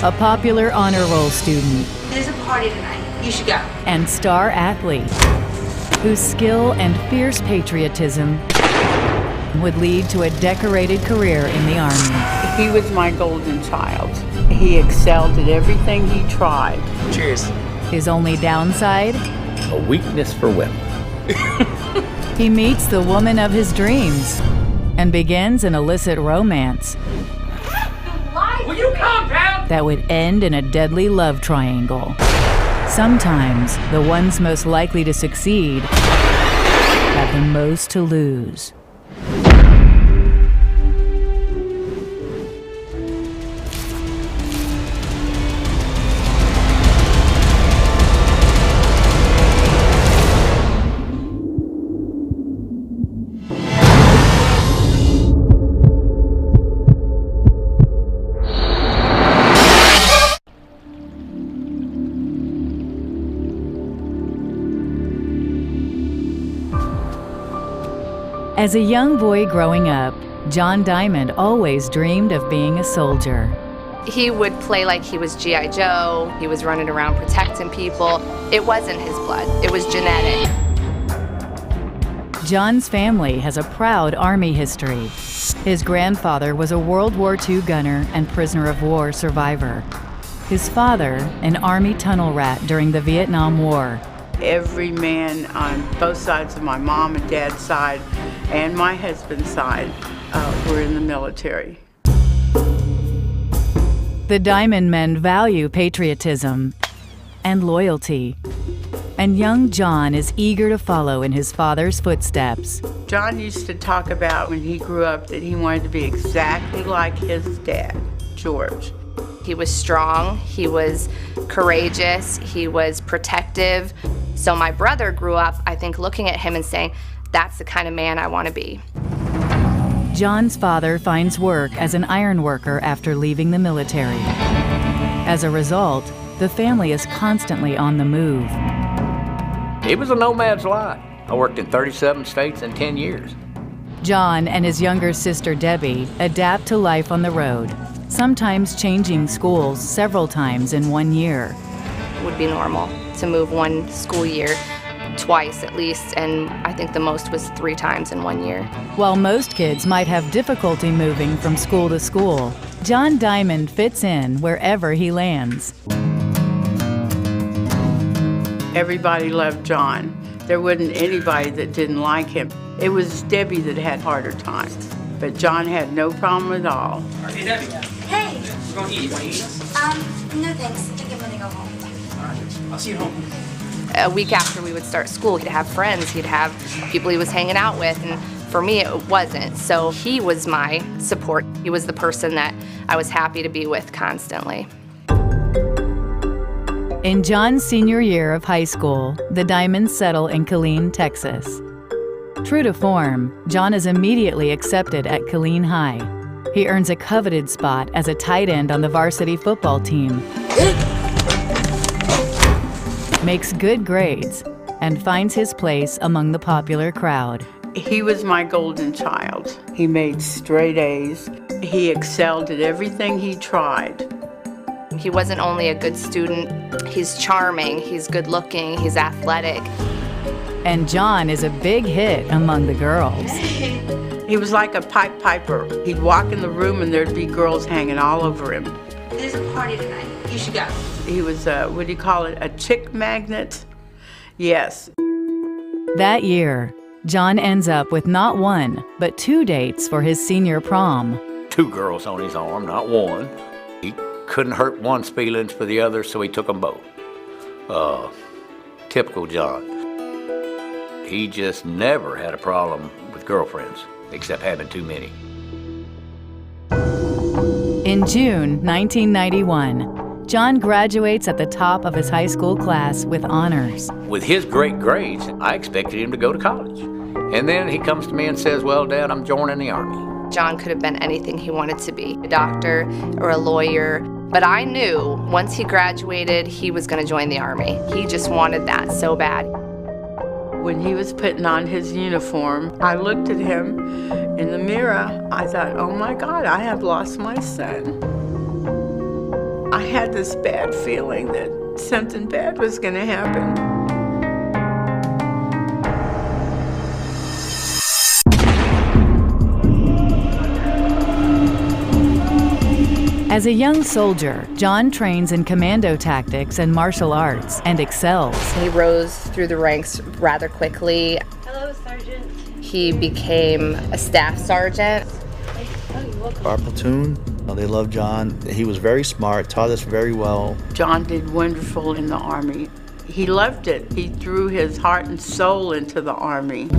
a popular honor roll student. There's a party tonight. You should go. And star athlete, whose skill and fierce patriotism would lead to a decorated career in the Army. He was my golden child. He excelled at everything he tried. Cheers. His only downside? A weakness for women. He meets the woman of his dreams and begins an illicit romance. Will you calm down? That would end in a deadly love triangle. Sometimes the ones most likely to succeed have the most to lose. As a young boy growing up, John Diamond always dreamed of being a soldier. He would play like he was G.I. Joe. He was running around protecting people. It wasn't his blood. It was genetic. John's family has a proud Army history. His grandfather was a World War II gunner and prisoner of war survivor. His father, an Army tunnel rat during the Vietnam War. Every man on both sides of my mom and dad's side and my husband's side were in the military. The Diamond men value patriotism and loyalty, and young John is eager to follow in his father's footsteps. John used to talk about when he grew up that he wanted to be exactly like his dad, George. He was strong, he was courageous, he was protective. So my brother grew up, I think, looking at him and saying, that's the kind of man I want to be. John's father finds work as an iron worker after leaving the military. As a result, the family is constantly on the move. It was a nomad's life. I worked in 37 states in 10 years. John and his younger sister Debbie adapt to life on the road, sometimes changing schools several times in 1 year. It would be normal to move one school year twice at least, and I think the most was 3 times in 1 year. While most kids might have difficulty moving from school to school, John Diamond fits in wherever he lands. Everybody loved John. There wasn't anybody that didn't like him. It was Debbie that had harder times, but John had no problem at all. Hey, Debbie. Hey. We're going to eat. Want to eat? No thanks. I think I'm gonna go home. All right. I'll see you at home. A week after we would start school, he'd have friends, he'd have people he was hanging out with, and for me it wasn't. So he was my support. He was the person that I was happy to be with constantly. In John's senior year of high school, the Diamonds settle in Killeen, Texas. True to form, John is immediately accepted at Killeen High. He earns a coveted spot as a tight end on the varsity football team, makes good grades, and finds his place among the popular crowd. He was my golden child. He made straight A's. He excelled at everything he tried. He wasn't only a good student, he's charming, he's good looking, he's athletic. And John is a big hit among the girls. He was like a pipe piper. He'd walk in the room and there'd be girls hanging all over him. There's a party tonight. You should go. He was what do you call it, a chick magnet? Yes. That year, John ends up with not 1, but 2 dates for his senior prom. 2 girls on his arm, not 1. He couldn't hurt one's feelings for the other, so he took them both. Typical John. He just never had a problem with girlfriends, except having too many. In June 1991, John graduates at the top of his high school class with honors. With his great grades, I expected him to go to college. And then he comes to me and says, well, Dad, I'm joining the Army. John could have been anything he wanted to be, a doctor or a lawyer. But I knew once he graduated, he was going to join the Army. He just wanted that so bad. When he was putting on his uniform, I looked at him in the mirror. I thought, oh my God, I have lost my son. I had this bad feeling that something bad was going to happen. As a young soldier, John trains in commando tactics and martial arts and excels. He rose through the ranks rather quickly. Hello, Sergeant. He became a staff sergeant. Our platoon, they loved John. He was very smart, taught us very well. John did wonderful in the Army. He loved it. He threw his heart and soul into the Army.